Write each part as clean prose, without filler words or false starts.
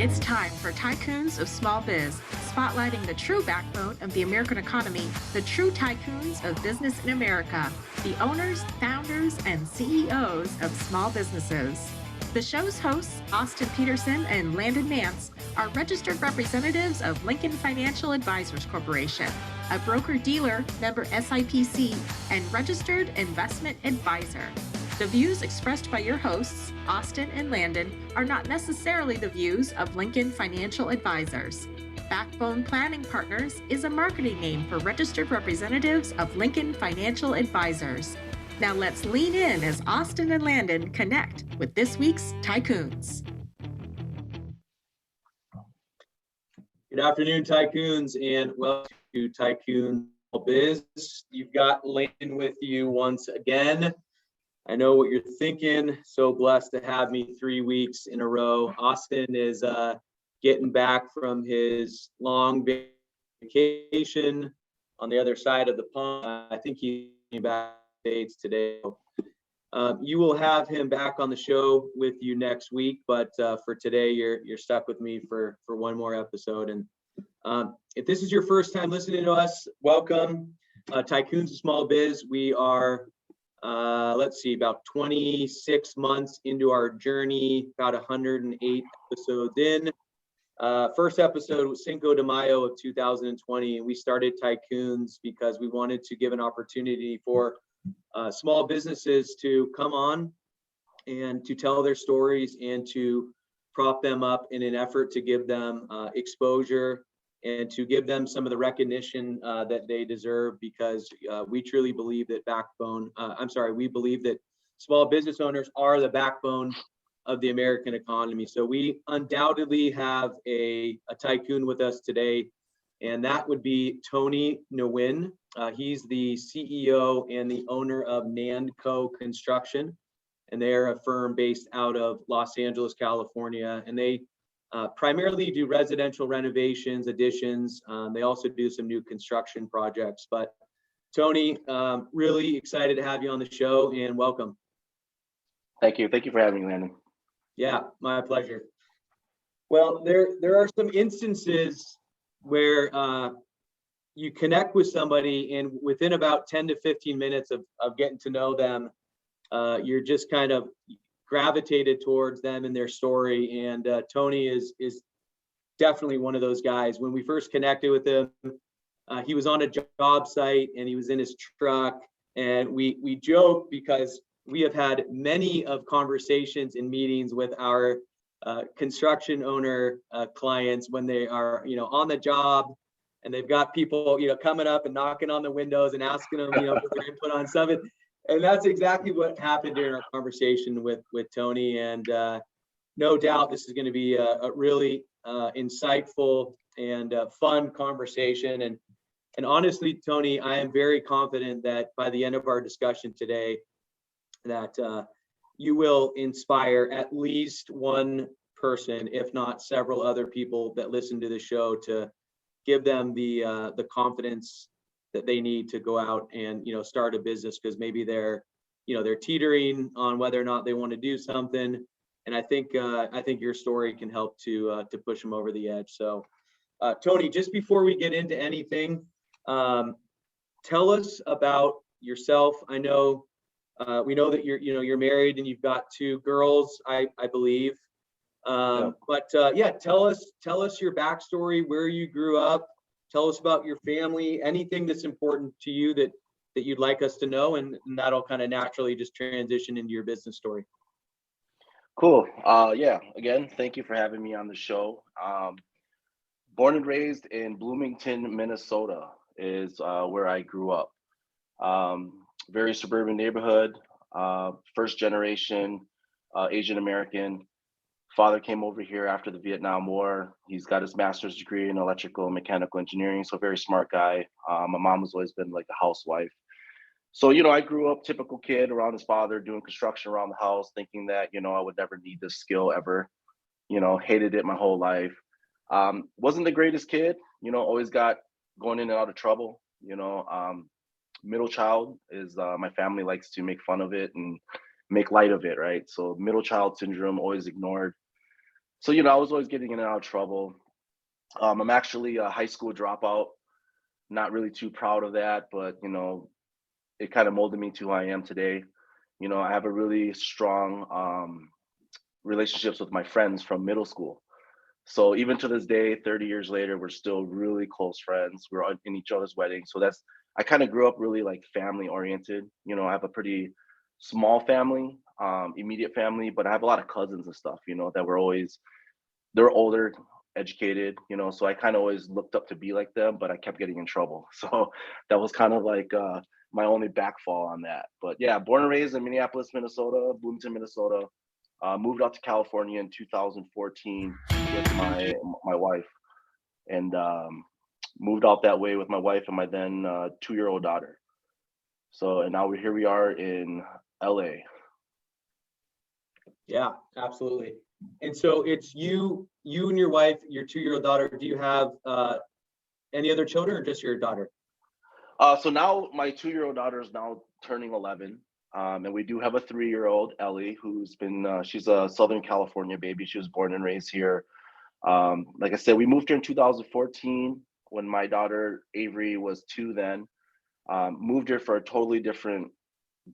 It's time for Tycoons of Small Biz, spotlighting the true backbone of the American economy, the true tycoons of business in America, the owners, founders, and CEOs of small businesses. The show's hosts, Austin Peterson and Landon Mance, are registered representatives of Lincoln Financial Advisors Corporation, a broker-dealer, member SIPC, and registered investment advisor. The views expressed by your hosts, Austin and Landon, are not necessarily the views of Lincoln Financial Advisors. Backbone Planning Partners is a marketing name for registered representatives of Lincoln Financial Advisors. Now let's lean in as Austin and Landon connect with this week's Tycoons. Good afternoon, Tycoons, and welcome to Tycoon Biz. You've got Landon with you once again. I know what you're thinking. So blessed to have me 3 weeks in a row. Austin is getting back from his long vacation on the other side of the pond. I think he's back States today. You will have him back on the show with you next week, but for today, you're stuck with me for one more episode. And if this is your first time listening to us, welcome. Tycoons of Small Biz. We are about 26 months into our journey, about 108 episodes in. First episode was Cinco de Mayo of 2020, and we started Tycoons because we wanted to give an opportunity for small businesses to come on and to tell their stories and to prop them up in an effort to give them exposure and to give them some of the recognition that they deserve, because we truly believe that we believe that small business owners are the backbone of the American economy. So we undoubtedly have a tycoon with us today, and that would be Tony Nguyen. He's the CEO and the owner of Nandco Construction, and they're a firm based out of Los Angeles, California, and they primarily do residential renovations, additions. They also do some new construction projects. But Tony, really excited to have you on the show, and welcome. Thank you. Thank you for having me, Landon. Yeah, my pleasure. Well, there are some instances where you connect with somebody, and within about 10 to 15 minutes of getting to know them, you're just kind of gravitated towards them and their story. And Tony is definitely one of those guys. When we first connected with him, he was on a job site and he was in his truck, and we joke because we have had many of conversations and meetings with our construction owner clients when they are, on the job, and they've got people, coming up and knocking on the windows and asking them, for their input on something. And that's exactly what happened during our conversation with Tony. And no doubt this is going to be a really insightful and fun conversation. And honestly, Tony, I am very confident that by the end of our discussion today, that you will inspire at least one person, if not several other people that listen to the show, to give them the confidence that they need to go out and start a business, because maybe they're teetering on whether or not they want to do something. And I think your story can help to push them over the edge. So Tony, just before we get into anything, tell us about yourself. I know we know that you're married and you've got 2 girls, I believe. But tell us your backstory, where you grew up. Tell us about your family, anything that's important to you that you'd like us to know, and that'll kind of naturally just transition into your business story. Cool. Again, thank you for having me on the show. Born and raised in Bloomington, Minnesota is where I grew up. Very suburban neighborhood, first generation Asian American. Father came over here after the Vietnam War. He's got his master's degree in electrical and mechanical engineering, so very smart guy. My mom has always been like a housewife. So, I grew up typical kid around his father doing construction around the house, thinking that, I would never need this skill ever. Hated it my whole life. Wasn't the greatest kid, always got going in and out of trouble. Middle child is, my family likes to make fun of it and make light of it, right? So middle child syndrome, always ignored. So, you know, I was always getting in and out of trouble. I'm actually a high school dropout. Not really too proud of that, but you know, it kind of molded me to who I am today. You know, I have a really strong relationships with my friends from middle school. So even to this day, 30 years later, we're still really close friends. We're in each other's weddings. So that's, I kind of grew up really like family oriented. You know, I have a pretty small family, immediate family, but I have a lot of cousins and stuff, you know, that were always, they're older, educated, you know, so I kind of always looked up to be like them, but I kept getting in trouble. So that was kind of like my only backfall on that. But yeah, born and raised in Minneapolis, Minnesota, Bloomington, Minnesota. Moved out to California in 2014 with my wife, and moved out that way with my wife and my then 2-year-old daughter. So, and now here we are in LA. Yeah, absolutely. And so it's you and your wife, your 2-year-old daughter. Do you have any other children or just your daughter? So now my 2-year-old daughter is now turning 11. And we do have a 3-year-old, Ellie, who's been, she's a Southern California baby. She was born and raised here. Like I said, we moved here in 2014 when my daughter Avery was 2 then. Moved here for a totally different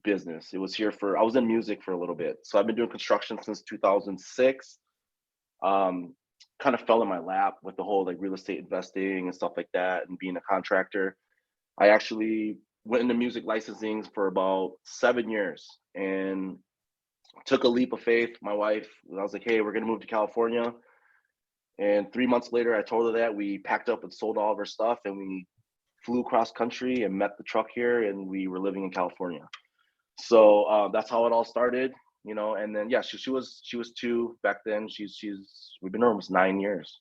business. It was here for, I was in music for a little bit. So I've been doing construction since 2006. Kind of fell in my lap with the whole like real estate investing and stuff like that and being a contractor. I actually went into music licensing for about 7 years and took a leap of faith. My wife, I was like, hey, we're going to move to California. And 3 months later, I told her that. We packed up and sold all of our stuff and we flew across country and met the truck here and we were living in California. So that's how it all started, you know. And then yeah, she was 2 back then. We've been almost 9 years.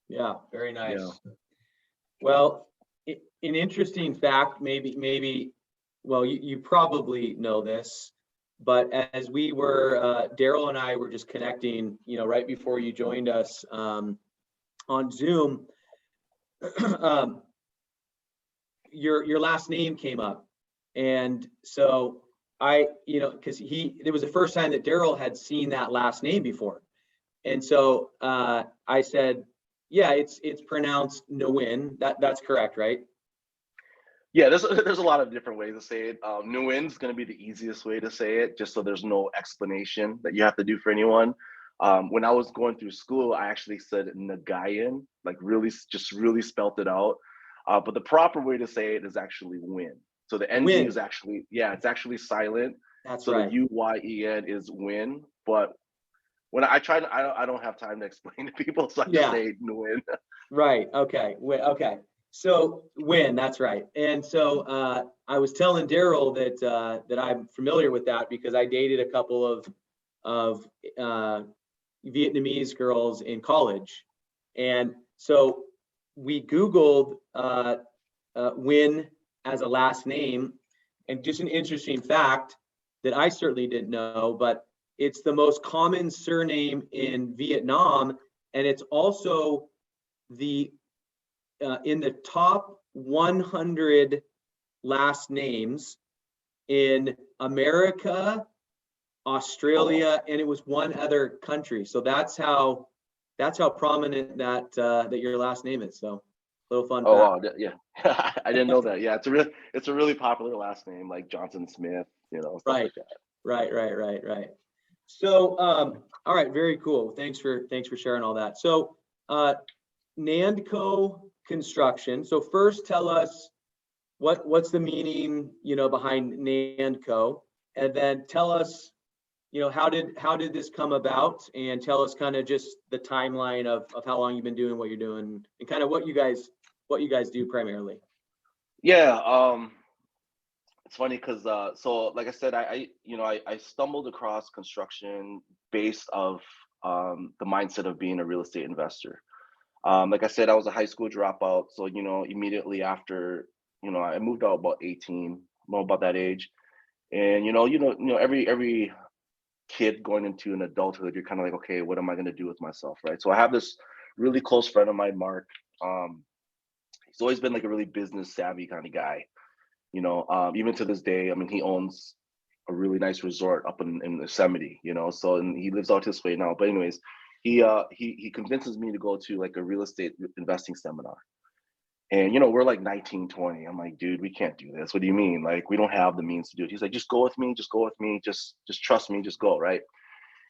Yeah, very nice. Yeah. Well, an interesting fact, maybe, well, you probably know this, but as we were, Daryl and I were just connecting, you know, right before you joined us on Zoom, your last name came up. And so you know, because it was the first time that Daryl had seen that last name before. And so I said, yeah, it's pronounced Nguyen. That's correct, right? Yeah, there's a lot of different ways to say it. Nguyen's going to be the easiest way to say it, just so there's no explanation that you have to do for anyone. When I was going through school, I actually said Nguyen, like really spelt it out. But the proper way to say it is actually Nguyen. So the NG Nguyen. is actually, yeah, it's actually silent. That's so right. The UYEN is Nguyen. But when I try to, I don't have time to explain to people, so I just say Nguyen. Right. Okay. Okay. So Nguyen, that's right. And so I was telling Daryl that I'm familiar with that because I dated a couple of Vietnamese girls in college, and so we Googled Nguyen as a last name, and just an interesting fact that I certainly didn't know, but it's the most common surname in Vietnam, and it's also the in the top 100 last names in America, Australia, and it was one other country. So that's how prominent that your last name is. So little fun fact. Wow, yeah. I didn't know that. Yeah, it's a really popular last name, like Johnson Smith, you know, stuff like that. Right. So all right, very cool. Thanks for sharing all that. So Nandco Construction. So first tell us what's the meaning, you know, behind Nandco, and then tell us, you know, how did this come about, and tell us kind of just the timeline of how long you've been doing what you're doing and kind of what you guys do primarily. Yeah, it's funny because so like I said, I stumbled across construction based of the mindset of being a real estate investor. Like I said, I was a high school dropout, so you know, immediately after, you know, I moved out about 18, about that age, and you know, every kid going into an adulthood, you're kind of like, okay, what am I going to do with myself, right? So I have this really close friend of mine, Mark. He's always been like a really business savvy kind of guy, you know. Even to this day, I mean, he owns a really nice resort up in Yosemite, you know. So, and he lives out this way now. But anyways, He convinces me to go to like a real estate investing seminar. And we're like 19, 20. I'm like, dude, we can't do this. What do you mean? Like, we don't have the means to do it. He's like, just go with me, just go with me, just trust me, just go, right?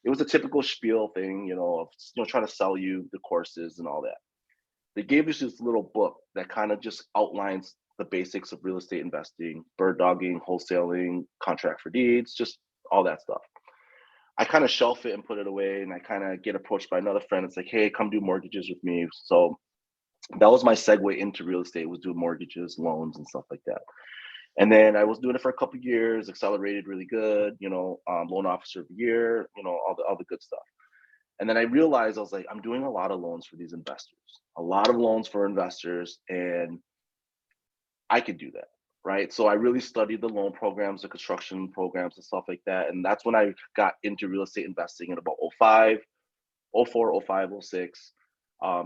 It was a typical spiel thing, of trying to sell you the courses and all that. They gave us this little book that kind of just outlines the basics of real estate investing, bird dogging, wholesaling, contract for deeds, just all that stuff. I kind of shelf it and put it away, and I kind of get approached by another friend. It's like, hey, come do mortgages with me. So that was my segue into real estate, was doing mortgages, loans, and stuff like that. And then I was doing it for a couple of years, accelerated really good, loan officer of the year, all the good stuff. And then I realized, I was like, I'm doing a lot of loans for these investors, a lot of loans for investors, and I could do that, right? So I really studied the loan programs, the construction programs and stuff like that. And that's when I got into real estate investing in about 05, 04, 05, 06,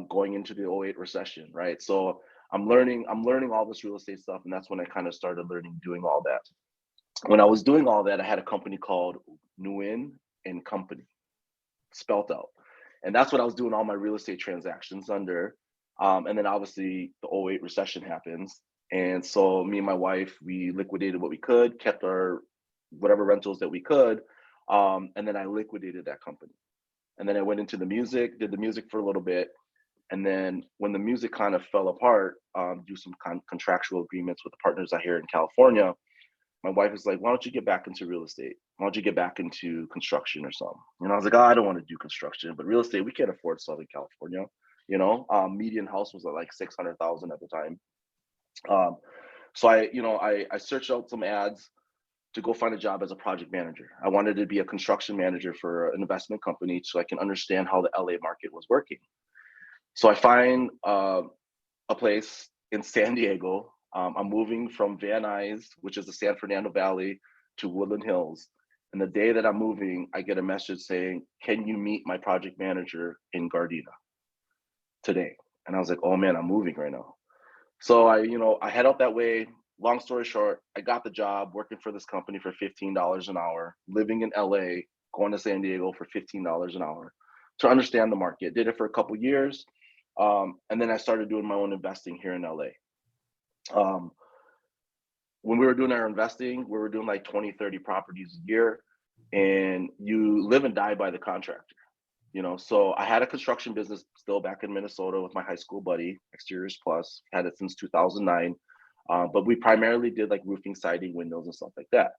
going into the 08 recession, right? So I'm learning all this real estate stuff, and that's when I kind of started doing all that. When I was doing all that, I had a company called Nguyen and Company, spelt out. And that's what I was doing all my real estate transactions under. And then obviously the 08 recession happens. And so me and my wife, we liquidated what we could, kept our whatever rentals that we could. And then I liquidated that company. And then I went into the music, did the music for a little bit. And then when the music kind of fell apart, do some contractual agreements with the partners out here in California, my wife was like, why don't you get back into real estate? Why don't you get back into construction or something? And I was like, oh, I don't want to do construction, but real estate, we can't afford Southern California. Median house was at like 600,000 at the time. So I searched out some ads to go find a job as a project manager. I wanted to be a construction manager for an investment company so I can understand how the LA market was working. So I find a place in San Diego. I'm moving from Van Nuys, which is the San Fernando Valley, to Woodland Hills. And the day that I'm moving, I get a message saying, can you meet my project manager in Gardena today? And I was like, oh man, I'm moving right now. So I head out that way. Long story short, I got the job working for this company for $15 an hour, living in LA, going to San Diego for $15 an hour to understand the market. Did it for a couple of years. And then I started doing my own investing here in LA. When we were doing our investing, we were doing like 20, 30 properties a year, and you live and die by the contractor. So I had a construction business still back in Minnesota with my high school buddy, Exteriors Plus, had it since 2009. But we primarily did like roofing, siding, windows, and stuff like that.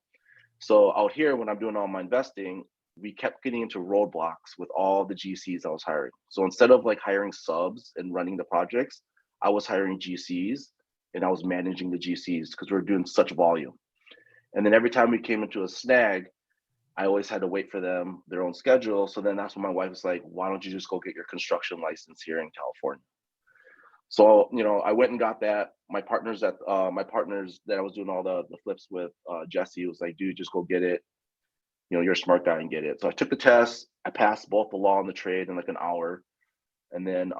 So out here, when I'm doing all my investing, we kept getting into roadblocks with all the GCs I was hiring. So instead of like hiring subs and running the projects, I was hiring GCs and I was managing the GCs because we were doing such volume. And then every time we came into a snag, I always had to wait for them, their own schedule. So then that's when my wife was like, why don't you just go get your construction license here in California? So, I went and got that. My partners that I was doing all the flips with, Jesse, was like, dude, just go get it. You're a smart guy and get it. So I took the test. I passed both the law and the trade in like an hour. And then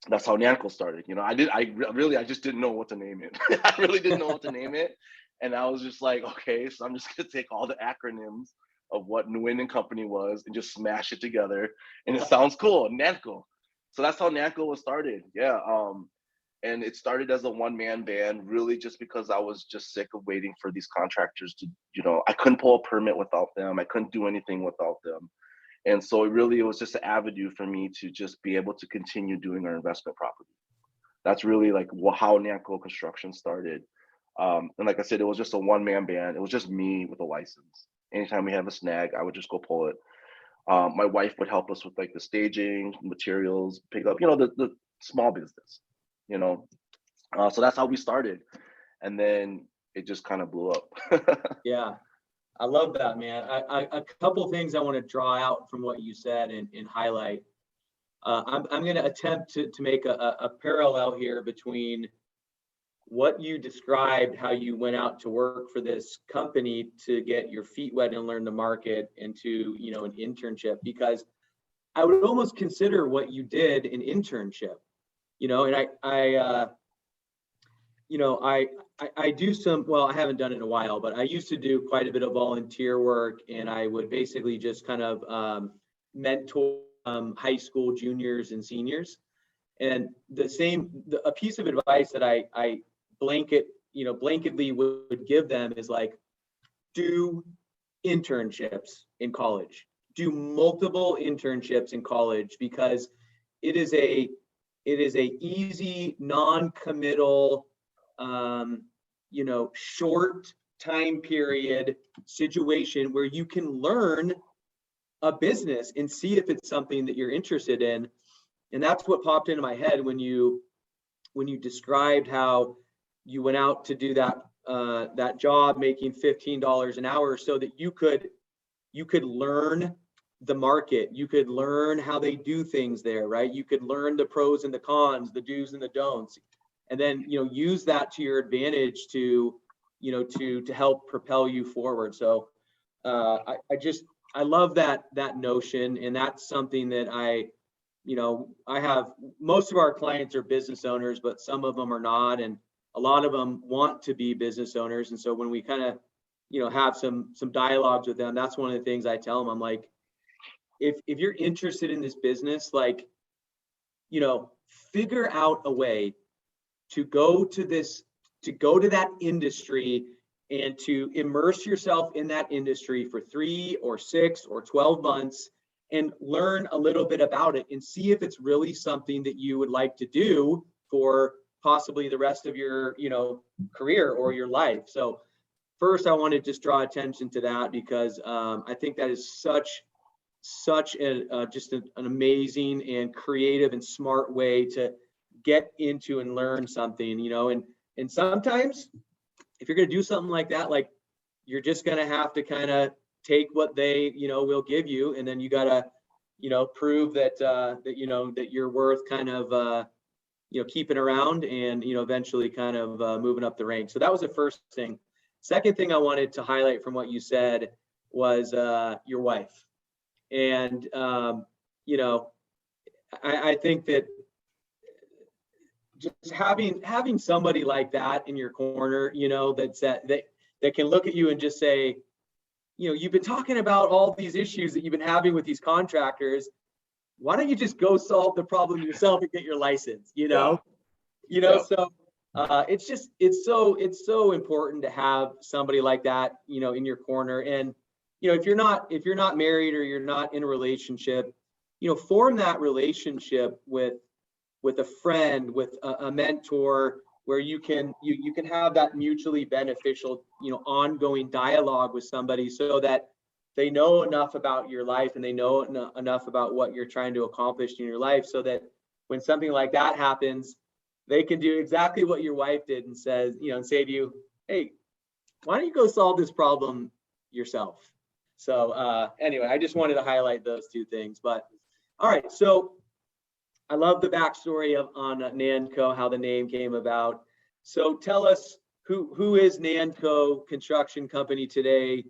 that's how Nandco started. I just didn't know what to name it. I really didn't know what to name it. And I was just like, okay, so I'm just gonna take all the acronyms of what Nguyen and Company was and just smash it together. And it sounds cool, Nandco. So that's how Nandco was started. Yeah. And it started as a one-man band, really just because I was just sick of waiting for these contractors to, I couldn't pull a permit without them. I couldn't do anything without them. And so it was just an avenue for me to just be able to continue doing our investment property. That's really like how Nandco Construction started. And like I said, it was just a one-man band. It was just me with a license. Anytime we have a snag, I would just go pull it. My wife would help us with like the staging, materials, pick up, the small business, so that's how we started. And then it just kind of blew up. Yeah, I love that, man. A couple of things I want to draw out from what you said and highlight. I'm going to attempt to make a parallel here between what you described, how you went out to work for this company to get your feet wet and learn the market, into an internship, because I would almost consider what you did an internship, and I do some, well, I haven't done it in a while, but I used to do quite a bit of volunteer work, and I would basically just kind of mentor high school juniors and seniors. And a piece of advice that I blanketly would give them is like, do internships in college, do multiple internships in college, because it is a easy, non-committal, short time period situation where you can learn a business and see if it's something that you're interested in. And that's what popped into my head when you described how you went out to do that job making $15 an hour so that you could learn the market, you could learn how they do things there, right? You could learn the pros and the cons, the do's and the don'ts, and then use that to your advantage to help propel you forward. So I love that notion, and that's something that I have. Most of our clients are business owners, but some of them are not, and a lot of them want to be business owners. And so when we kind of have some dialogues with them, that's one of the things I tell them. I'm like, if you're interested in this business, like, figure out a way to go to that industry and to immerse yourself in that industry for 3 or 6 or 12 months and learn a little bit about it and see if it's really something that you would like to do for possibly the rest of your, career or your life. So first, I want to just draw attention to that because I think that is such just an amazing and creative and smart way to get into and learn something, and sometimes if you're going to do something like that, like, you're just going to have to kind of take what they, will give you. And then you got to, prove that, that you're worth kind of, keeping around and, eventually kind of moving up the ranks. So that was the first thing. Second thing I wanted to highlight from what you said was your wife. And, I think that just having somebody like that in your corner, that can look at you and just say, you've been talking about all these issues that you've been having with these contractors. Why don't you just go solve the problem yourself and get your license? Yeah. So it's so important to have somebody like that, in your corner. And if you're not married or you're not in a relationship, form that relationship with a friend, with a mentor, where you can have that mutually beneficial, ongoing dialogue with somebody, so that they know enough about your life and they know enough about what you're trying to accomplish in your life, so that when something like that happens, they can do exactly what your wife did and say to you, hey, why don't you go solve this problem yourself? So anyway, I just wanted to highlight those two things. But all right, so I love the backstory on Nandco, how the name came about. So tell us, who is Nandco Construction Company today?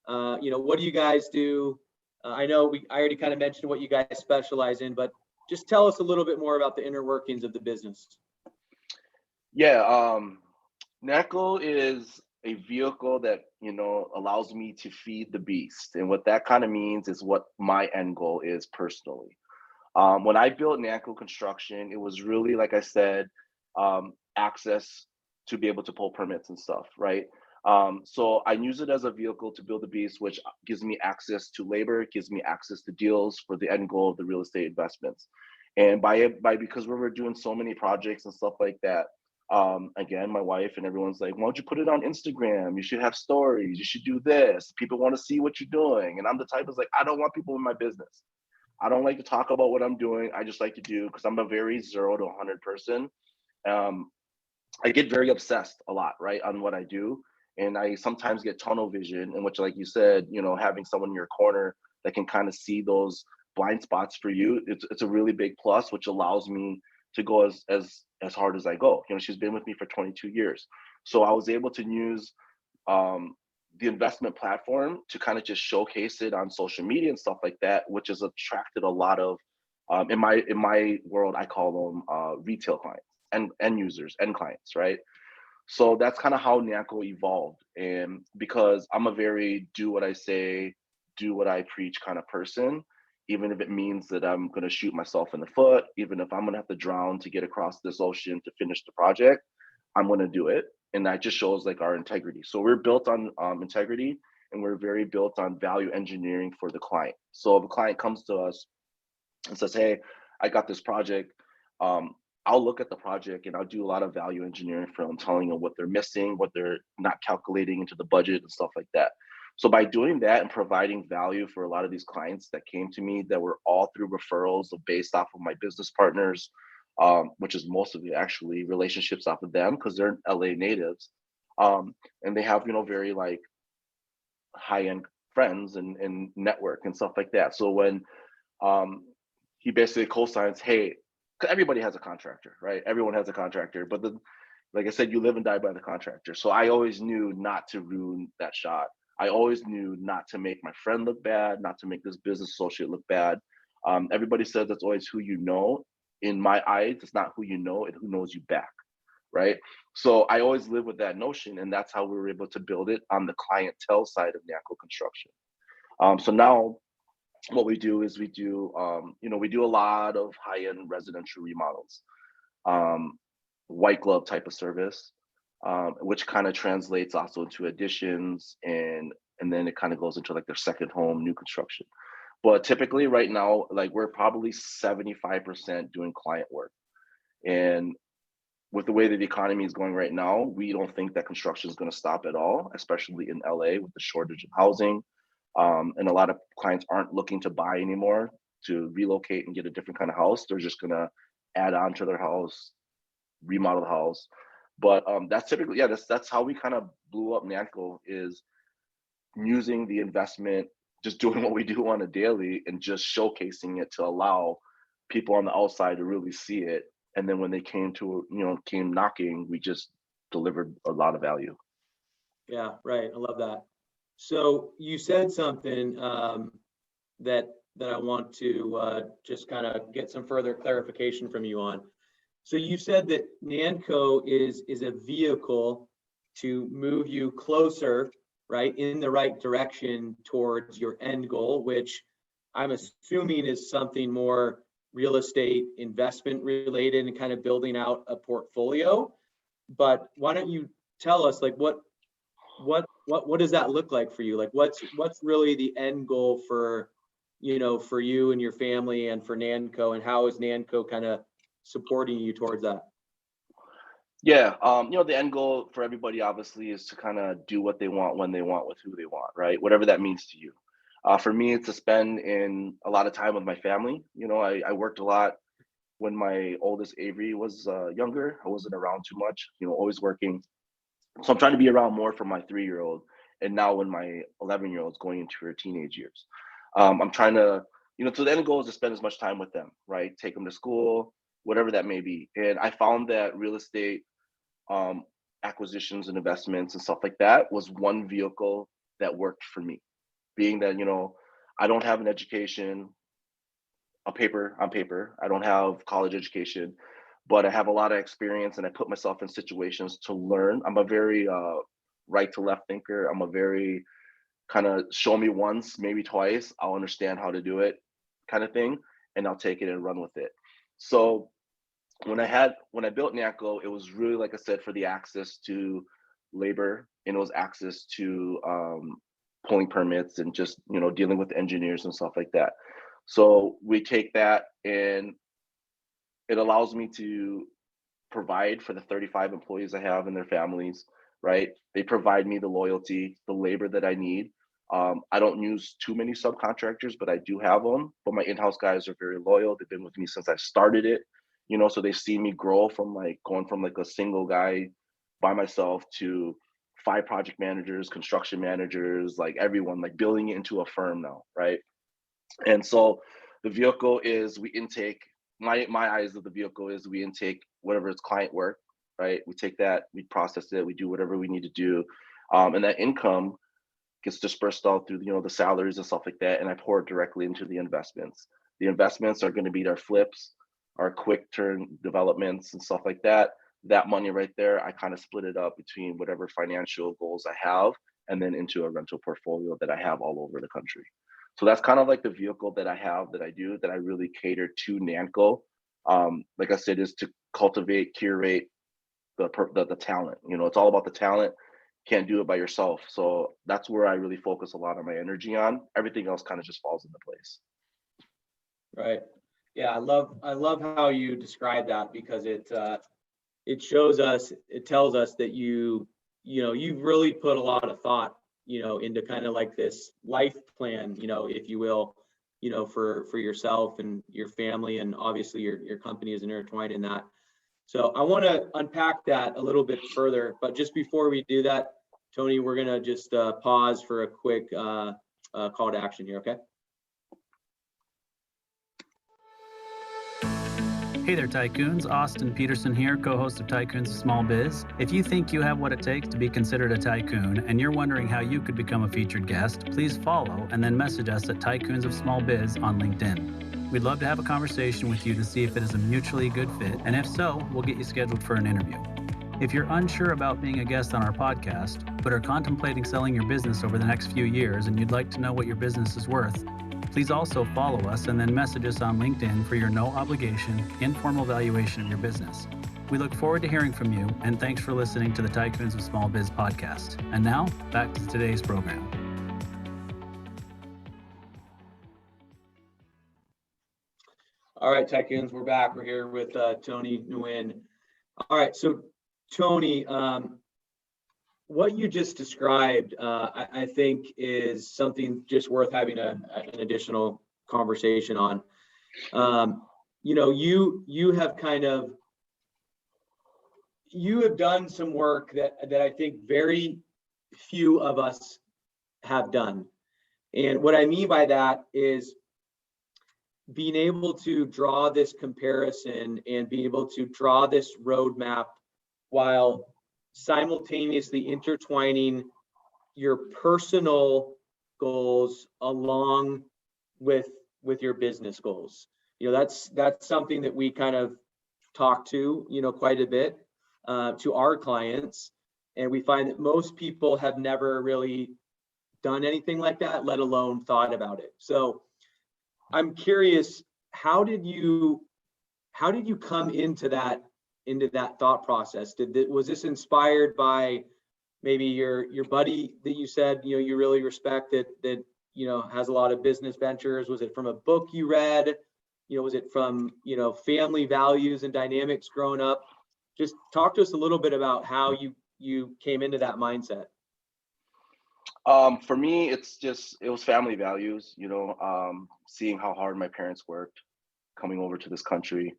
What do you guys do? I know I already kind of mentioned what you guys specialize in, but just tell us a little bit more about the inner workings of the business. Yeah, Nandco is a vehicle that allows me to feed the beast, and what that kind of means is what my end goal is personally. When I built Nandco Construction, it was really, like I said, access to be able to pull permits and stuff, right? So I use it as a vehicle to build the beast, which gives me access to labor, gives me access to deals for the end goal of the real estate investments. And because we were doing so many projects and stuff like that, again, my wife and everyone's like, why don't you put it on Instagram? You should have stories. You should do this. People want to see what you're doing. And I'm the type that's like, I don't want people in my business. I don't like to talk about what I'm doing. I just like to do, because I'm a very 0 to 100 person. I get very obsessed a lot, right, on what I do. And I sometimes get tunnel vision, in which, like you said, having someone in your corner that can kind of see those blind spots for you, it's a really big plus, which allows me to go as hard as I go. She's been with me for 22 years. So I was able to use the investment platform to kind of just showcase it on social media and stuff like that, which has attracted a lot of, in my world, I call them retail clients and end users, end clients, right? So that's kind of how Nandco evolved. And because I'm a very do what I say, do what I preach kind of person, even if it means that I'm going to shoot myself in the foot, even if I'm going to have to drown to get across this ocean to finish the project, I'm going to do it. And that just shows like our integrity. So we're built on integrity, and we're very built on value engineering for the client. So if a client comes to us and says, hey, I got this project, I'll look at the project and I'll do a lot of value engineering for them, telling them what they're missing, what they're not calculating into the budget and stuff like that. So by doing that and providing value for a lot of these clients that came to me that were all through referrals based off of my business partners, which is most of the actually relationships off of them because they're LA natives, and they have, you know, very like high-end friends and network and stuff like that. So when he basically co-signs, hey, 'cause everybody has a contractor, right? Everyone has a contractor, but like I said, you live and die by the contractor. So I always knew not to ruin that shot. I always knew not to make my friend look bad, not to make this business associate look bad. Everybody says it's always who you know. In my eyes, it's not who you know, it's who knows you back, right? So I always live with that notion, and that's how we were able to build it on the clientele side of Nandco Construction. So now what we do is we do, you know, we do a lot of high-end residential remodels, white glove type of service, which kind of translates also into additions, and then it kind of goes into like their second home, new construction. But typically right now, like we're probably 75% doing client work. And with the way that the economy is going right now, we don't think that construction is going to stop at all, especially in LA with the shortage of housing. And a lot of clients aren't looking to buy anymore to relocate and get a different kind of house. They're just going to add on to their house, remodel the house. But that's typically, yeah, that's how we kind of blew up Nandco, is using the investment, just doing what we do on a daily and just showcasing it to allow people on the outside to really see it. And then when they came knocking, we just delivered a lot of value. Yeah, right. I love that. So you said something that I want to just kind of get some further clarification from you on. So you said that Nandco is a vehicle to move you closer, right, in the right direction towards your end goal, which I'm assuming is something more real estate investment related and kind of building out a portfolio. But why don't you tell us, like, what does that look like for you? Like, what's really the end goal for, you know, for you and your family and for Nandco, and how is Nandco kind of supporting you towards that? Yeah, you know, the end goal for everybody obviously is to kind of do what they want, when they want, with who they want, right? Whatever that means to you. For me, it's to spend in a lot of time with my family. You know, I worked a lot when my oldest Avery was younger. I wasn't around too much, you know, always working. So I'm trying to be around more for my 3-year-old. And now when my 11-year-old is going into her teenage years, I'm trying to, you know, so the end goal is to spend as much time with them, right? Take them to school, whatever that may be. And I found that real estate acquisitions and investments and stuff like that was one vehicle that worked for me, being that, you know, I don't have an education on paper. I don't have college education, but I have a lot of experience, and I put myself in situations to learn. I'm a very right to left thinker. I'm a very kind of show me once, maybe twice, I'll understand how to do it kind of thing, and I'll take it and run with it. So when I built Nandco, it was really, like I said, for the access to labor, and it was access to pulling permits and just, you know, dealing with engineers and stuff like that. So we take that, and it allows me to provide for the 35 employees I have and their families, right? They provide me the loyalty, the labor that I need. I don't use too many subcontractors, but I do have them. But my in-house guys are very loyal. They've been with me since I started it, you know, so they see me grow from like going from like a single guy by myself to 5 project managers, construction managers, like everyone, like building it into a firm now, right? And so the vehicle is we intake, my eyes of the vehicle is we intake whatever is client work, right? We take that, we process it, we do whatever we need to do. And that income gets dispersed out through, you know, the salaries and stuff like that. And I pour it directly into the investments. The investments are going to be our flips, our quick turn developments and stuff like that. That money right there, I kind of split it up between whatever financial goals I have, and then into a rental portfolio that I have all over the country. So that's kind of like the vehicle that I have, that I do, that I really cater to Nandco. Like I said, is to cultivate, curate the talent. You know, it's all about the talent. Can't do it by yourself. So that's where I really focus a lot of my energy on. Everything else kind of just falls into place. Right. Yeah, I love how you describe that, because it shows us, it tells us that you've really put a lot of thought, into kind of like this life plan, if you will, for yourself and your family, and obviously your company is intertwined in that. So I want to unpack that a little bit further, but just before we do that, Tony, we're gonna just pause for a quick call to action here, okay? Hey there, Tycoons. Austin Peterson here, co-host of Tycoons of Small Biz. If you think you have what it takes to be considered a tycoon and you're wondering how you could become a featured guest, please follow and then message us at Tycoons of Small Biz on LinkedIn. We'd love to have a conversation with you to see if it is a mutually good fit, and if so, we'll get you scheduled for an interview. If you're unsure about being a guest on our podcast, but are contemplating selling your business over the next few years and you'd like to know what your business is worth, please also follow us and then message us on LinkedIn for your no obligation, informal valuation of your business. We look forward to hearing from you, and thanks for listening to the Tycoons of Small Biz podcast. And now, back to today's program. All right, Tycoons, we're back. We're here with Tony Nguyen. All right, so Tony, what you just described, I think is something just worth having an additional conversation on. You have done some work that I think very few of us have done. And what I mean by that is being able to draw this comparison and be able to draw this roadmap while simultaneously intertwining your personal goals along with your business goals. That's something that we kind of talk to, quite a bit to our clients. And we find that most people have never really done anything like that, let alone thought about it. So I'm curious, how did you come into that thought process? Was this inspired by maybe your buddy that you said you really respect, that has a lot of business ventures? Was it from a book you read? Was it from family values and dynamics growing up? Just talk to us a little bit about how you came into that mindset. For me, it was family values, seeing how hard my parents worked coming over to this country.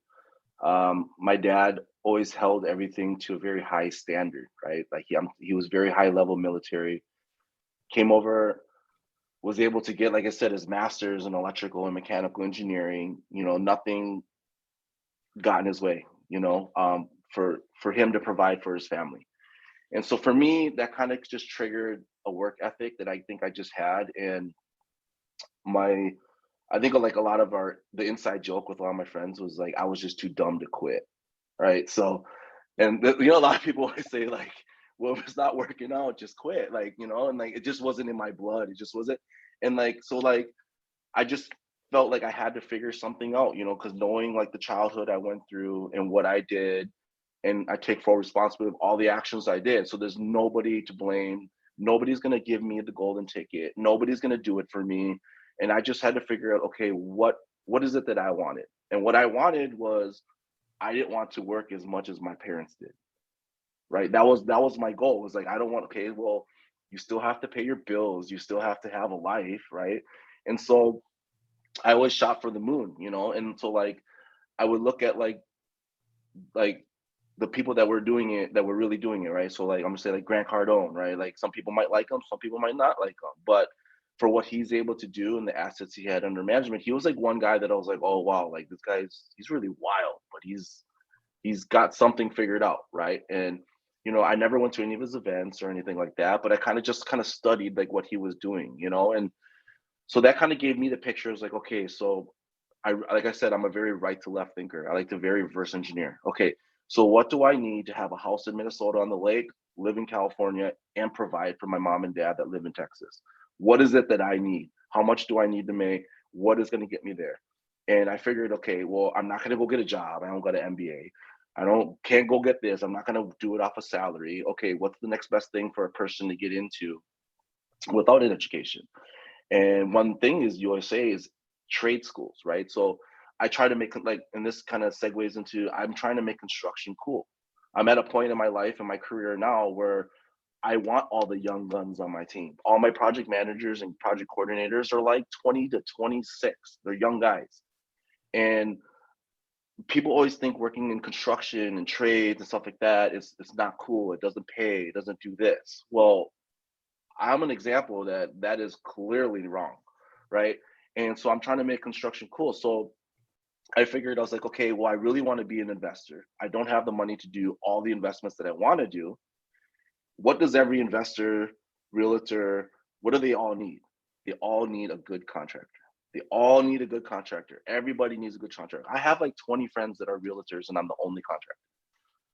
My dad always held everything to a very high standard, right? Like he was very high level military, came over, was able to get, like I said, his master's in electrical and mechanical engineering. Nothing got in his way, for him to provide for his family. And so for me, that kind of just triggered a work ethic that I think I just had. And I think like a lot of the inside joke with a lot of my friends was like, I was just too dumb to quit. Right. So, and a lot of people always say like, well, if it's not working out, just quit. Like, and like, it just wasn't in my blood. It just wasn't. And like, so like, I just felt like I had to figure something out, because knowing like the childhood I went through and what I did, and I take full responsibility of all the actions I did. So there's nobody to blame. Nobody's going to give me the golden ticket. Nobody's going to do it for me. And I just had to figure out, okay, what is it that I wanted? And what I wanted was, I didn't want to work as much as my parents did, right? That was my goal. It was like, I don't want, okay, well, you still have to pay your bills. You still have to have a life, right? And so I always shot for the moon, And so like, I would look at like the people that were doing it, that were really doing it, right? So like, I'm gonna say like Grant Cardone, right? Like some people might like him, some people might not like him, but for what he's able to do and the assets he had under management, he was like one guy that I was like, oh wow, like this he's really wild, but he's got something figured out, right? And I never went to any of his events or anything like that, but I kind of studied like what he was doing, and so that kind of gave me the picture. I was like, okay, so like I said, I'm a very right to left thinker. I like to very reverse engineer. Okay, so what do I need to have a house in Minnesota on the lake, live in California, and provide for my mom and dad that live in Texas? What is it that I need? How much do I need to make? What is going to get me there? And I figured, okay, well, I'm not going to go get a job. I don't got an MBA. Can't go get this. I'm not going to do it off a salary. Okay, what's the next best thing for a person to get into without an education? And one thing is you always say is trade schools, right? So I try to make, like, and this kind of segues into, I'm trying to make construction cool. I'm at a point in my life and my career now where I want all the young guns on my team. All my project managers and project coordinators are like 20 to 26. They're young guys. And people always think working in construction and trades and stuff like that is it's not cool. It doesn't pay. It doesn't do this. Well, I'm an example that is clearly wrong, right? And so I'm trying to make construction cool. So I figured, I was like, okay, well, I really want to be an investor. I don't have the money to do all the investments that I want to do. What does every investor, realtor, what do they all need? They all need a good contractor. They all need a good contractor. Everybody needs a good contractor. I have like 20 friends that are realtors and I'm the only contractor.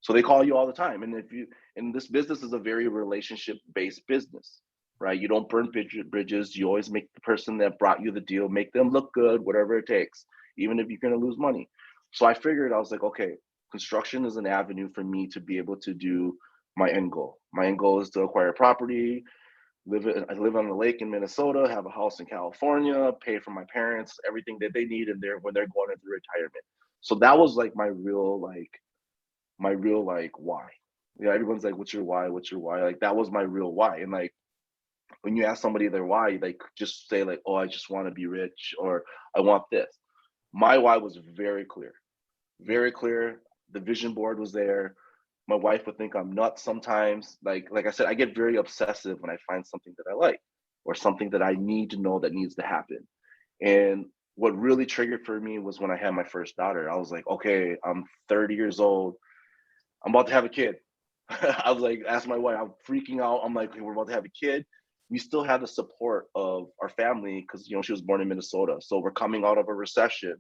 So they call you all the time. And this business is a very relationship-based business, right? You don't burn bridges. You always make the person that brought you the deal, make them look good, whatever it takes, even if you're going to lose money. So I figured, I was like, okay, construction is an avenue for me to be able to do my end goal. My end goal is to acquire property, I live on the lake in Minnesota, have a house in California, pay for my parents, everything that they need when they're going into retirement. So that was like my real why. Yeah, everyone's like, what's your why? What's your why? Like that was my real why. And like when you ask somebody their why, they just say like, oh, I just want to be rich, or I want this. My why was very clear. Very clear. The vision board was there. My wife would think I'm nuts sometimes. Like I said, I get very obsessive when I find something that I like or something that I need to know that needs to happen. And what really triggered for me was when I had my first daughter. I was like, okay, I'm 30 years old. I'm about to have a kid. I was like, asked my wife, I'm freaking out. I'm like, hey, we're about to have a kid. We still have the support of our family because, you know, she was born in Minnesota. So we're coming out of a recession.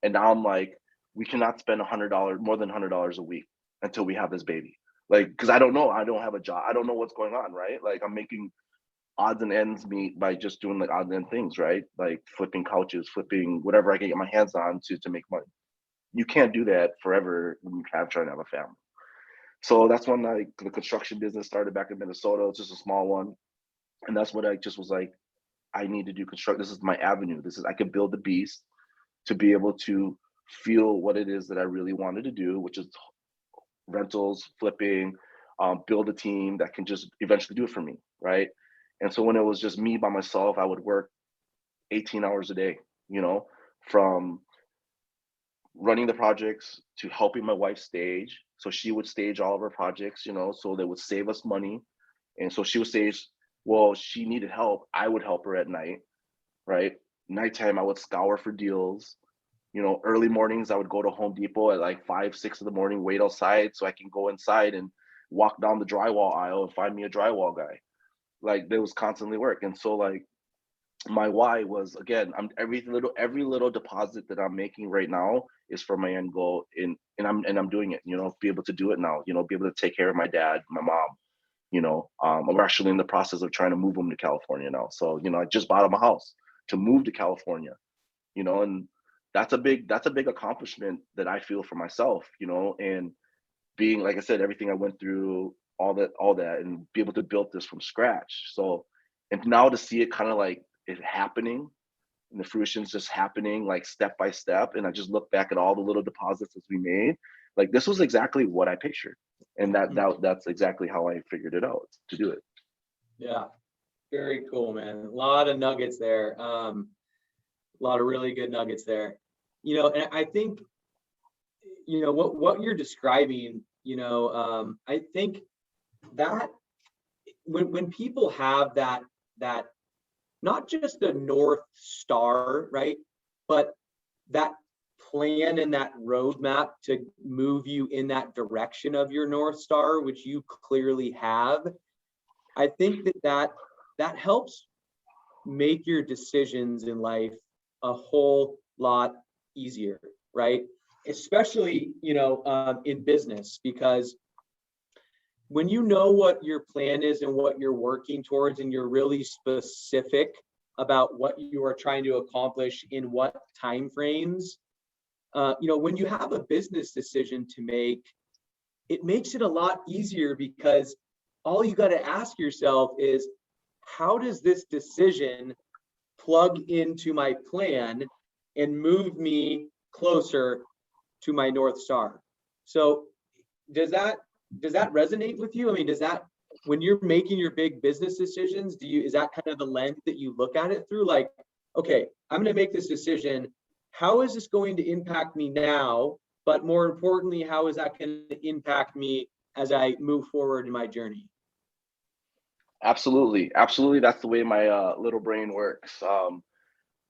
And now I'm like, we cannot spend more than $100 a week until we have this baby. Like, because I don't know. I don't have a job. I don't know what's going on, right? Like I'm making odds and ends meet by just doing like odds and things, right? Like flipping couches, flipping whatever I can get my hands on to make money. You can't do that forever when you have trying to have a family. So that's when like the construction business started back in Minnesota. It's just a small one. And that's what I just was like, I need to do construct. This is my avenue. I could build the beast to be able to feel what it is that I really wanted to do, which is rentals, flipping, build a team that can just eventually do it for me, right? And so when it was just me by myself, I would work 18 hours a day, you know, from running the projects to helping my wife stage. So she would stage all of her projects, you know, so they would save us money. And so she would stage, well, she needed help. I would help her at night, right? Nighttime, I would scour for deals. You know, early mornings, I would go to Home Depot at like 5, 6 in the morning, wait outside so I can go inside and walk down the drywall aisle and find me a drywall guy. Like there was constantly work. And so like my why was, again, every little deposit that I'm making right now is for my end goal, and I'm doing it, you know, be able to do it now, you know, be able to take care of my dad, my mom, you know. I'm actually in the process of trying to move them to California now. So, you know, I just bought them a house to move to California, you know, and that's a big accomplishment that I feel for myself, you know, and being, like I said, everything I went through, all that, and be able to build this from scratch. So, and now to see it kind of like it happening, and the fruition's just happening like step by step. And I just look back at all the little deposits that we made. Like this was exactly what I pictured. And that's exactly how I figured it out to do it. Yeah, very cool, man. A lot of nuggets there. A lot of really good nuggets there. You know, and I think, you know, what you're describing, you know, I think that when people have that not just a North Star, right, but that plan and that roadmap to move you in that direction of your North Star, which you clearly have, I think that helps make your decisions in life a whole lot easier, right? Especially, you know, in business, because when you know what your plan is and what you're working towards, and you're really specific about what you are trying to accomplish in what time frames. When you have a business decision to make, it makes it a lot easier because all you got to ask yourself is, how does this decision plug into my plan and move me closer to my North Star? So does that resonate with you? I mean, does that, when you're making your big business decisions, is that kind of the lens that you look at it through? Like, okay, I'm going to make this decision. How is this going to impact me now? But more importantly, how is that going to impact me as I move forward in my journey? Absolutely. Absolutely. That's the way my little brain works.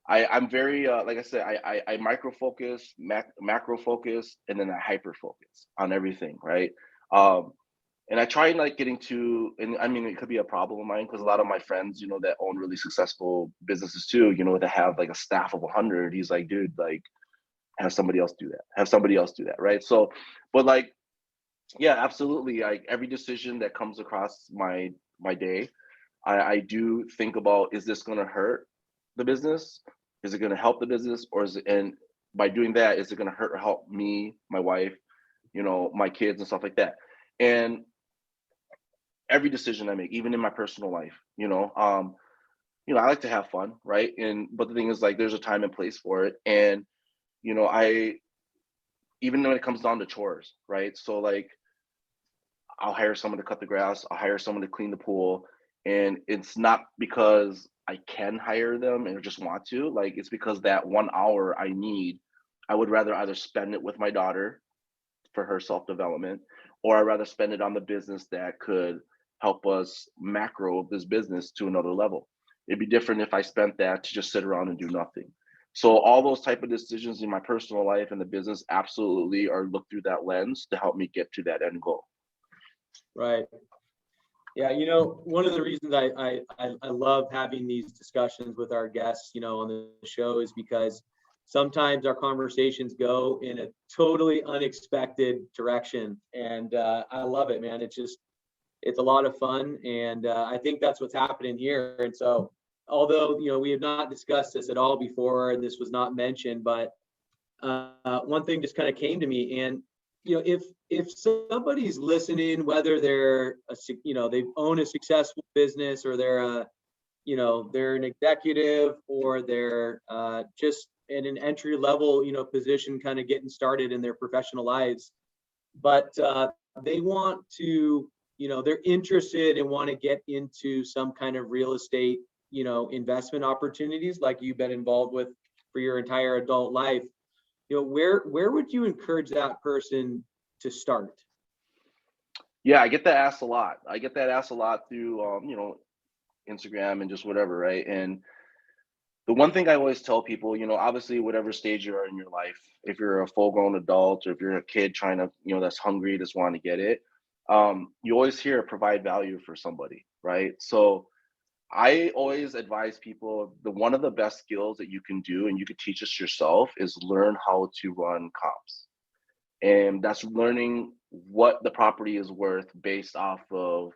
I'm very, like I said, I micro focus, macro focus, and then I hyper focus on everything, right? And I try and like getting to, and I mean, it could be a problem of mine because a lot of my friends, that own really successful businesses too, that have like a staff of 100, he's like, dude, like, have somebody else do that. Have somebody else do that, right? So, but like, yeah, absolutely. Like every decision that comes across my day, I do think about, is this going to hurt the business? Is it going to help the business? Or is it, and by doing that, is it going to hurt or help me, my wife, my kids and stuff like that? And every decision I make, even in my personal life, I like to have fun, right? But the thing is, like, there's a time and place for it. And, I, even when it comes down to chores, right? So like, I'll hire someone to cut the grass, I'll hire someone to clean the pool. And it's not because I can hire them and just want to, like, it's because that 1 hour I would rather either spend it with my daughter for her self-development, or I'd rather spend it on the business that could help us macro this business to another level. It'd be different if I spent that to just sit around and do nothing. So all those type of decisions in my personal life and the business absolutely are looked through that lens to help me get to that end goal. Right. Yeah, one of the reasons I love having these discussions with our guests, on the show is because sometimes our conversations go in a totally unexpected direction. And I love it, man. It's a lot of fun. And I think that's what's happening here. And so, although, we have not discussed this at all before, and this was not mentioned, but one thing just kind of came to me. And, if somebody's listening, whether they're, they own a successful business, or they're they're an executive, or they're just in an entry level, position, kind of getting started in their professional lives, but they want to, they're interested and want to get into some kind of real estate, investment opportunities like you've been involved with for your entire adult life. Where would you encourage that person to start? Yeah, I get that asked a lot. I get that asked a lot through, Instagram and just whatever, right? And the one thing I always tell people, obviously, whatever stage you are in your life, if you're a full-grown adult or if you're a kid trying to, that's hungry, just want to get it, you always hear provide value for somebody, right? So I always advise people, one of the best skills that you can do, and you could teach this yourself, is learn how to run comps. And that's learning what the property is worth based off of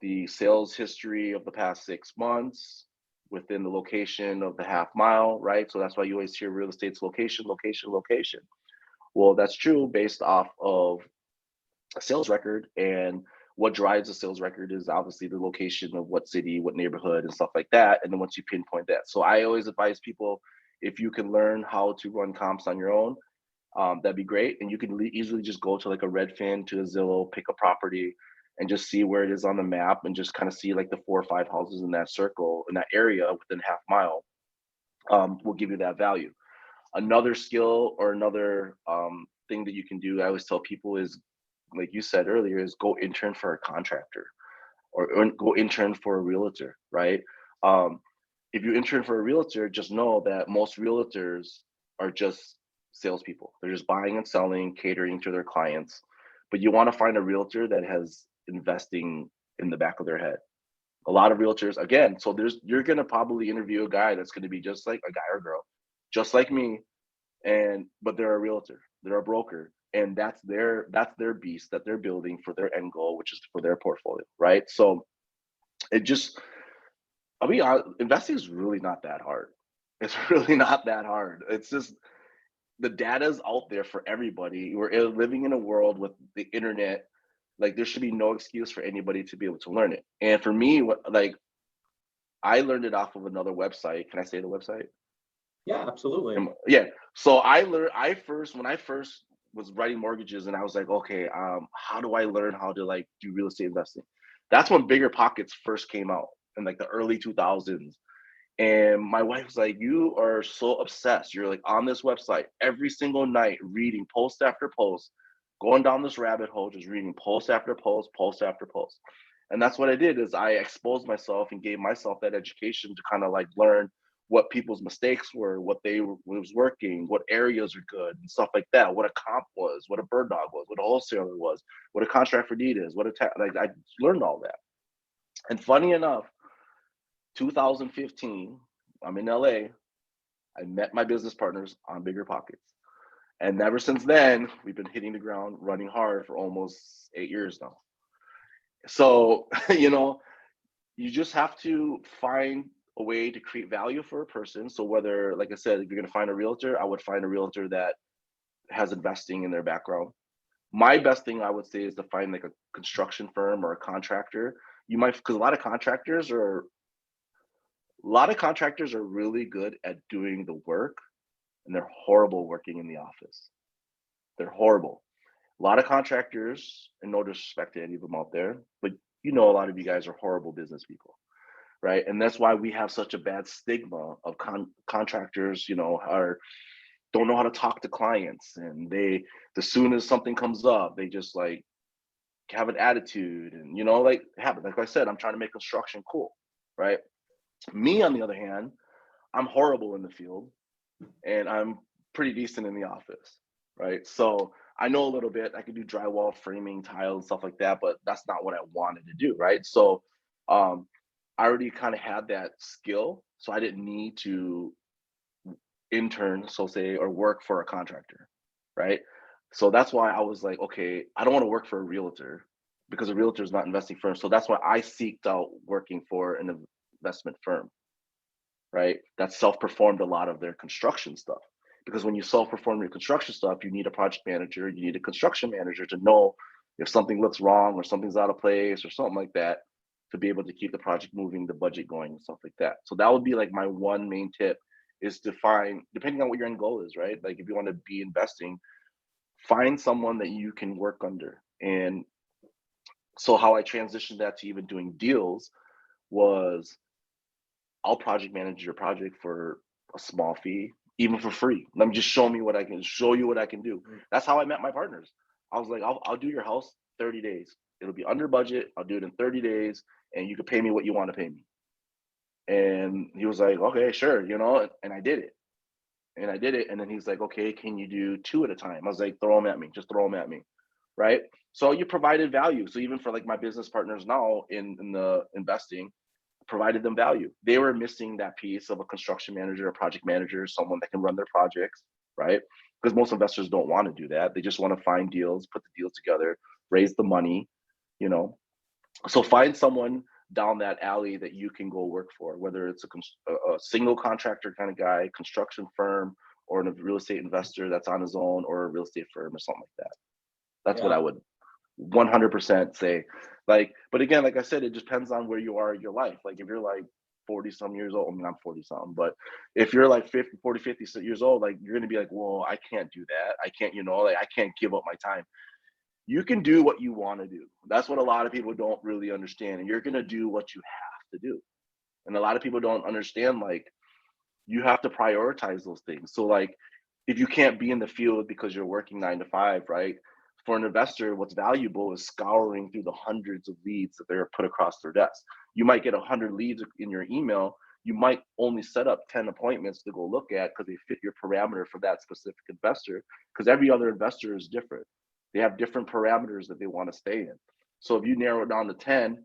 the sales history of the past 6 months within the location of the half mile, right? So that's why you always hear real estate's location, location, location. Well, that's true based off of a sales record, and what drives a sales record is obviously the location of what city, what neighborhood, and stuff like that. And then once you pinpoint that, so I always advise people, if you can learn how to run comps on your own, that'd be great. And you can easily just go to like a Redfin, to a Zillow, pick a property, and just see where it is on the map, and just kind of see like the 4 or 5 houses in that circle, in that area within half mile, will give you that value. Another skill or another thing that you can do, I always tell people, is, like you said earlier, is go intern for a contractor, or go intern for a realtor, right? If you intern for a realtor, just know that most realtors are just salespeople. They're just buying and selling, catering to their clients. But you want to find a realtor that has investing in the back of their head. A lot of realtors, again, so you're going to probably interview a guy that's going to be just like a guy or girl, just like me, but they're a realtor, they're a broker, and that's their beast that they're building for their end goal, which is for their portfolio, right? So I'll be honest, investing is really not that hard. It's really not that hard. It's just the data's out there for everybody. We're living in a world with the internet. Like there should be no excuse for anybody to be able to learn it. And for me, like I learned it off of another website. Can I say the website? Yeah, absolutely. Yeah. So when I first was writing mortgages and I was like, okay, how do I learn how to like do real estate investing? That's when Bigger Pockets first came out in like the early 2000s. And my wife was like, you are so obsessed. You're like on this website every single night, reading post after post, going down this rabbit hole, just reading post after post, post after post. And that's what I did is I exposed myself and gave myself that education to kind of like learn what people's mistakes were, what was working, what areas are good and stuff like that, what a comp was, what a bird dog was, what a wholesaler was, what a contract for deed is, like I learned all that. And funny enough, 2015, I'm in LA. I met my business partners on Bigger Pockets. And ever since then, we've been hitting the ground running hard for almost 8 years now. So, you just have to find a way to create value for a person. So whether, like I said, if you're going to find a realtor, I would find a realtor that has investing in their background. My best thing I would say is to find like a construction firm or a contractor. You might, because a lot of contractors are really good at doing the work and they're horrible working in the office. They're horrible. A lot of contractors, and no disrespect to any of them out there, but a lot of you guys are horrible business people, right? And that's why we have such a bad stigma of contractors, don't know how to talk to clients, and as soon as something comes up, they just like have an attitude, and like I said, I'm trying to make construction cool, right? Me, on the other hand, I'm horrible in the field and I'm pretty decent in the office, right? So I know a little bit. I can do drywall, framing, tile, and stuff like that, but that's not what I wanted to do, right? So I already kind of had that skill, so I didn't need to intern, so say, or work for a contractor, right? So that's why I was like, okay, I don't want to work for a realtor because a realtor is not investing firm. So that's why I seeked out working for an investment firm, right? That self-performed a lot of their construction stuff. Because when you self-perform your construction stuff, you need a project manager, you need a construction manager to know if something looks wrong or something's out of place or something like that, to be able to keep the project moving, the budget going, and stuff like that. So that would be like my one main tip, is to find, depending on what your end goal is, right? Like if you want to be investing, find someone that you can work under. And so how I transitioned that to even doing deals was, I'll project manage your project for a small fee, even for free. Let me just show you what I can do. That's how I met my partners. I was like, I'll do your house 30 days. It'll be under budget. I'll do it in 30 days, and you can pay me what you want to pay me. And he was like, okay, sure, and I did it. And then he's like, okay, can you do 2 at a time? I was like, throw them at me, just throw them at me, right? So you provided value. So even for like my business partners now in the investing, provided them value. They were missing that piece of a construction manager, a project manager, someone that can run their projects, right? Because most investors don't want to do that. They just want to find deals, put the deals together, raise the money, So find someone down that alley that you can go work for, whether it's a single contractor kind of guy, construction firm, or a real estate investor that's on his own, or a real estate firm or something like that. That's what I would 100% say. Like, but again, like I said, it depends on where you are in your life. Like if you're like 40 some years old, I mean, I'm 40 something, but if you're like 50 years old, like you're going to be like, well, I can't do that. I can't, like I can't give up my time. You can do what you want to do. That's what a lot of people don't really understand. And you're going to do what you have to do. And a lot of people don't understand, like, you have to prioritize those things. So like, if you can't be in the field because you're working 9 to 5, right? For an investor, what's valuable is scouring through the hundreds of leads that they're put across their desk. You might get 100 leads in your email. You might only set up 10 appointments to go look at because they fit your parameter for that specific investor, because every other investor is different. They have different parameters that they want to stay in. So if you narrow it down to 10,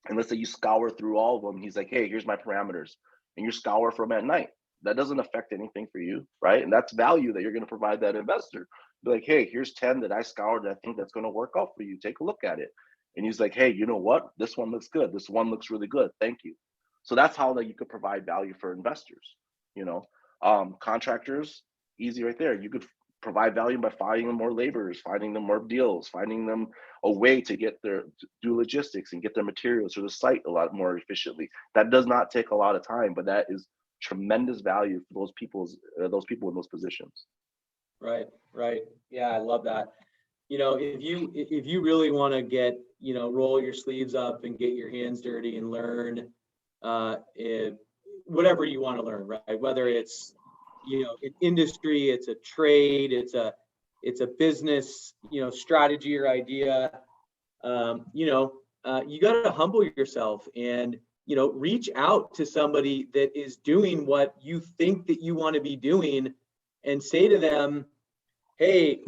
and let's say you scour through all of them, he's like, hey, here's my parameters, and you scour from at night. That doesn't affect anything for you, right? And that's value that you're going to provide that investor. Be like, hey, here's 10 that I scoured that I think that's going to work out for you. Take a look at it. And he's like, hey, you know what? This one looks good. This one looks really good. Thank you. So that's how you could provide value for investors. Contractors, easy right there. You could provide value by finding them more laborers, finding them more deals, finding them a way to do logistics and get their materials to the site a lot more efficiently. That does not take a lot of time, but that is tremendous value for those people in those positions. Right. Yeah, I love that. If you really want to get, roll your sleeves up and get your hands dirty and learn whatever you want to learn, right? Whether it's, an industry, it's a trade, it's a business, strategy or idea, you got to humble yourself and, reach out to somebody that is doing what you think that you want to be doing and say to them, hey,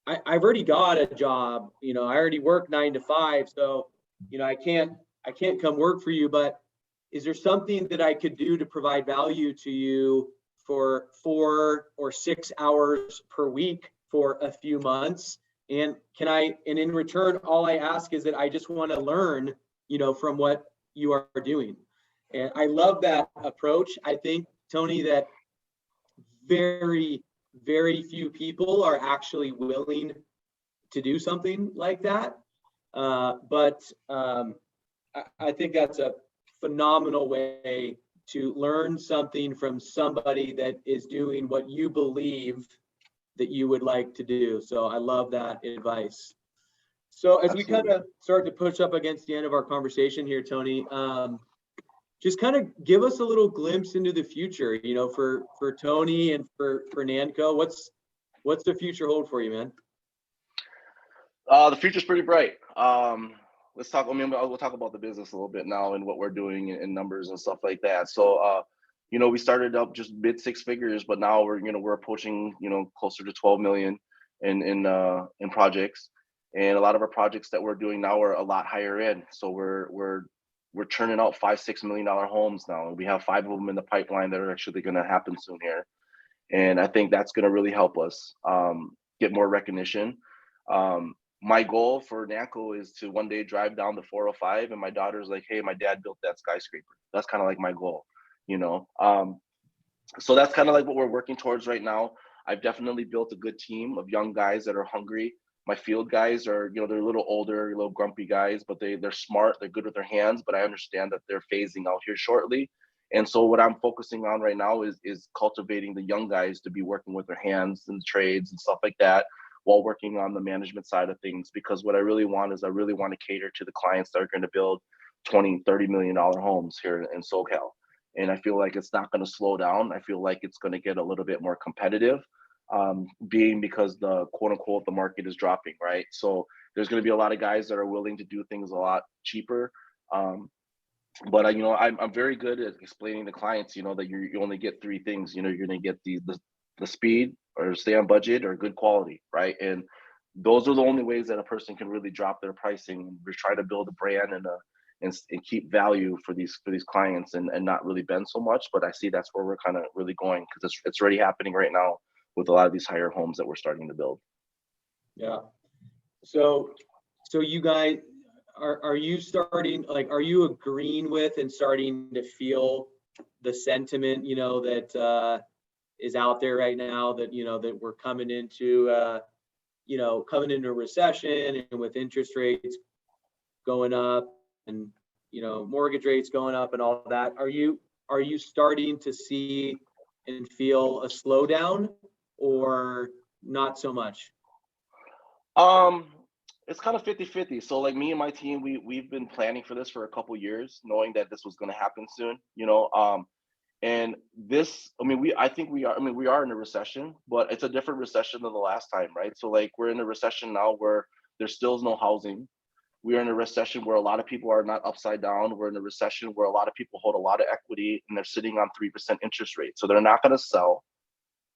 I've already got a job, I already work 9 to 5. So, I can't come work for you, but is there something that I could do to provide value to you for 4 or 6 hours per week for a few months? And in return, all I ask is that I just want to learn, from what you are doing. And I love that approach. I think, Tony, that very, very few people are actually willing to do something like that. But I think that's a phenomenal way to learn something from somebody that is doing what you believe that you would like to do. So I love that advice. So as we kind of start to push up against the end of our conversation here, Tony, just kind of give us a little glimpse into the future, for Tony and for Nandco. What's the future hold for you, man? The future's pretty bright. Let's talk. We'll talk about the business a little bit now and what we're doing in numbers and stuff like that. So, we started up just mid 6 figures, but now we're approaching, closer to 12 million in projects, and a lot of our projects that we're doing now are a lot higher end. So we're churning out $5-6 million homes now, and we have 5 of them in the pipeline that are actually going to happen soon here, and I think that's going to really help us get more recognition. My goal for Nandco is to one day drive down the 405 and my daughter's like, hey, my dad built that skyscraper. That's kind of like my goal, so that's kind of like what we're working towards right now. I've definitely built a good team of young guys that are hungry. My field guys are, they're a little older, a little grumpy guys, but they're smart, they're good with their hands, but I understand that they're phasing out here shortly. And so what I'm focusing on right now is cultivating the young guys to be working with their hands and trades and stuff like that, while working on the management side of things. Because what I really want is I really want to cater to the clients that are going to build $20-30 million homes here in SoCal. And I feel like it's not going to slow down. I feel like it's going to get a little bit more competitive, being because the quote unquote, the market is dropping, right? So there's going to be a lot of guys that are willing to do things a lot cheaper. But I'm very good at explaining to clients, that you only get 3 things. You're going to get the speed, or stay on budget, or good quality, right? And those are the only ways that a person can really drop their pricing. We're trying to build a brand and keep value for these clients and not really bend so much. But I see that's where we're kind of really going, because it's already happening right now with a lot of these higher homes that we're starting to build. Yeah. So you guys, are you starting, are you agreeing with and starting to feel the sentiment, that is out there right now, that, that we're coming into a recession, and with interest rates going up and, mortgage rates going up and all that, are you starting to see and feel a slowdown, or not so much? It's kind of 50-50. So like me and my team, we've been planning for this for a couple years, knowing that this was going to happen soon, and this, I think we are in a recession, but it's a different recession than the last time, right? So like we're in a recession now where there still is no housing. We're in a recession where a lot of people are not upside down. We're in a recession where a lot of people hold a lot of equity and they're sitting on 3% interest rate. So they're not going to sell,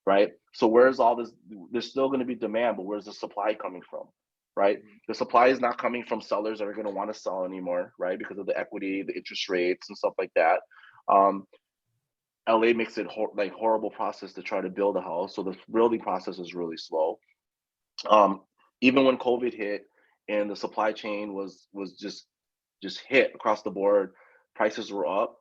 right? So where's all this? There's still going to be demand, but where's the supply coming from, right? The supply is not coming from sellers that are going to want to sell anymore, right? Because of the equity, the interest rates and stuff like that. LA makes it horrible process to try to build a house. So the building process is really slow. Even when COVID hit and the supply chain was just hit across the board, prices were up,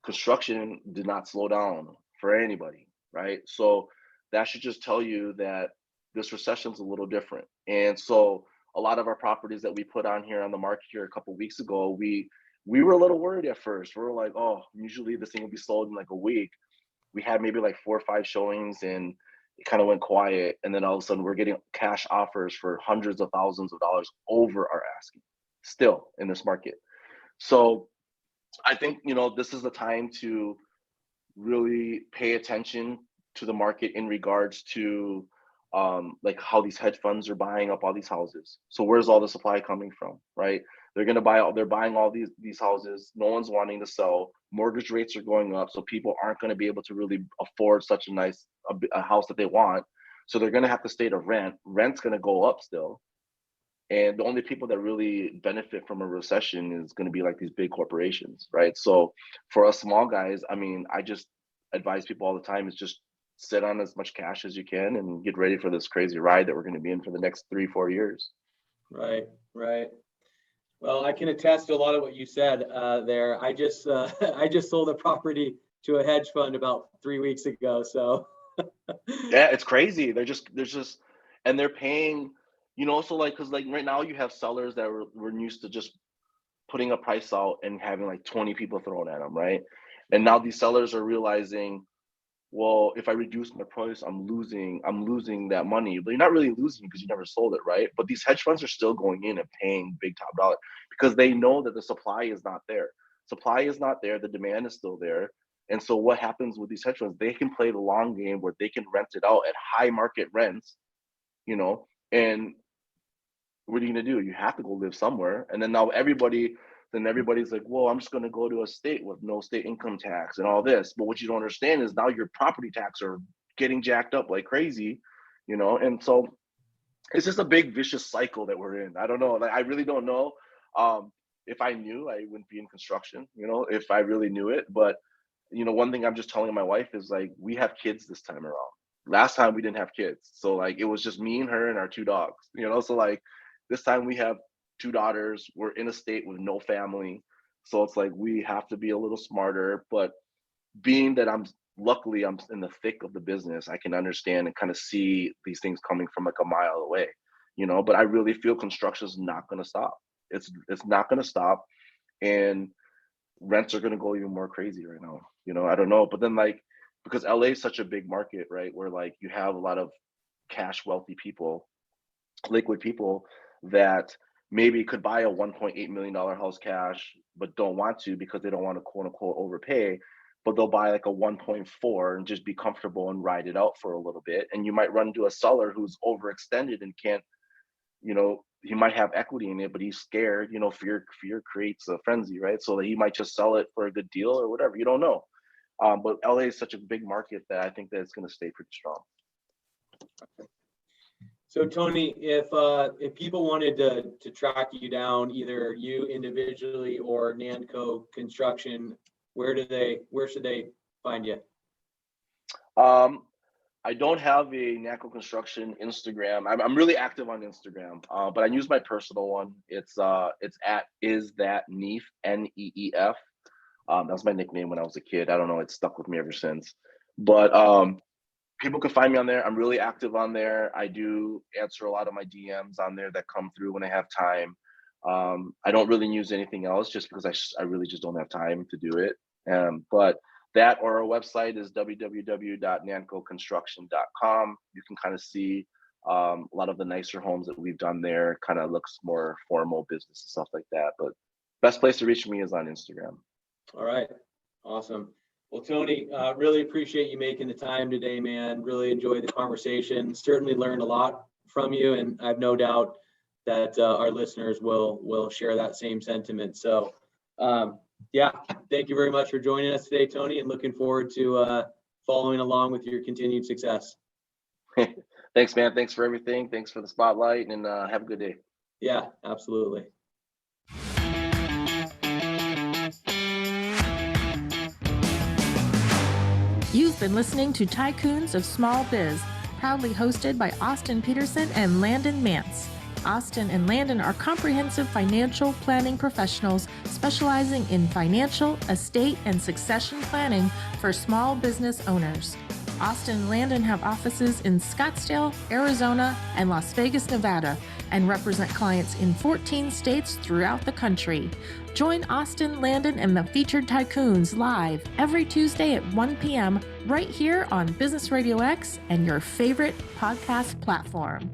construction did not slow down for anybody, right? So that should just tell you that this recession's a little different. And so a lot of our properties that we put on here on the market here a couple of weeks ago, we were a little worried at first. We were like, oh, usually this thing will be sold in like a week. We had maybe like 4 or 5 showings and it kind of went quiet. And then all of a sudden we're getting cash offers for hundreds of thousands of dollars over our asking still in this market. So I think, this is the time to really pay attention to the market in regards to like how these hedge funds are buying up all these houses. So where's all the supply coming from, right? They're buying all these houses. No one's wanting to sell. Mortgage rates are going up, so people aren't going to be able to really afford such a nice a house that they want. So they're going to have to stay to rent. Rent's going to go up still. And the only people that really benefit from a recession is going to be like these big corporations, right? So for us small guys, I mean, I just advise people all the time is just sit on as much cash as you can and get ready for this crazy ride that we're going to be in for the next 3-4 years. Right. Well, I can attest to a lot of what you said there. I just sold a property to a hedge fund about 3 weeks ago. So yeah, it's crazy. There's just, and they're paying, so like, cause like right now you have sellers that were used to just putting a price out and having like 20 people thrown at them, right? And now these sellers are realizing, well, if I reduce my price, I'm losing that money. But you're not really losing because you never sold it, right? But these hedge funds are still going in and paying big top dollar because they know that the supply is not there. Supply is not there. The demand is still there. And so what happens with these hedge funds? They can play the long game where they can rent it out at high market rents, and what are you going to do? You have to go live somewhere. And then now everybody's like, well, I'm just going to go to a state with no state income tax and all this. But what you don't understand is now your property tax are getting jacked up like crazy, and so it's just a big vicious cycle that we're in. I don't know. Like, I really don't know. If I knew, I wouldn't be in construction, if I really knew it. But, one thing I'm just telling my wife is like, we have kids this time around. Last time we didn't have kids. So like, it was just me and her and our 2 dogs, so like this time we have 2 daughters. We're in a state with no family. So it's like, we have to be a little smarter, but being that I'm in the thick of the business, I can understand and kind of see these things coming from like a mile away, but I really feel construction is not going to stop. It's not going to stop. And rents are going to go even more crazy right now. I don't know. But then like, because LA is such a big market, right? Where like you have a lot of cash wealthy people, liquid people that maybe could buy a $1.8 million house cash, but don't want to because they don't want to quote unquote overpay, but they'll buy like a 1.4 and just be comfortable and ride it out for a little bit. And you might run into a seller who's overextended and can't, he might have equity in it, but he's scared, fear creates a frenzy, right? So that he might just sell it for a good deal or whatever, you don't know. But LA is such a big market that I think that it's going to stay pretty strong. So Tony, if people wanted to track you down, either you individually or Nandco Construction, where should they find you? I don't have a Nandco Construction Instagram. I'm really active on Instagram, but I use my personal one. It's at isthatneef, NEEF. That was my nickname when I was a kid. I don't know, it stuck with me ever since. But people can find me on there. I'm really active on there. I do answer a lot of my DMs on there that come through when I have time. I don't really use anything else just because I really just don't have time to do it. But that or our website is www.nandcoconstruction.com. You can kind of see a lot of the nicer homes that we've done there. Kind of looks more formal business and stuff like that. But best place to reach me is on Instagram. All right. Awesome. Well, Tony, really appreciate you making the time today, man. Really enjoyed the conversation. Certainly learned a lot from you, and I have no doubt that our listeners will share that same sentiment. So, yeah, thank you very much for joining us today, Tony, and looking forward to following along with your continued success. Thanks, man. Thanks for everything. Thanks for the spotlight, and have a good day. Yeah, absolutely. You've been listening to Tycoons of Small Biz, proudly hosted by Austin Peterson and Landon Mance. Austin and Landon are comprehensive financial planning professionals specializing in financial, estate, and succession planning for small business owners. Austin and Landon have offices in Scottsdale, Arizona, and Las Vegas, Nevada, and represent clients in 14 states throughout the country. Join Austin, Landon, and the featured Tycoons live every Tuesday at 1 p.m. right here on Business Radio X and your favorite podcast platform.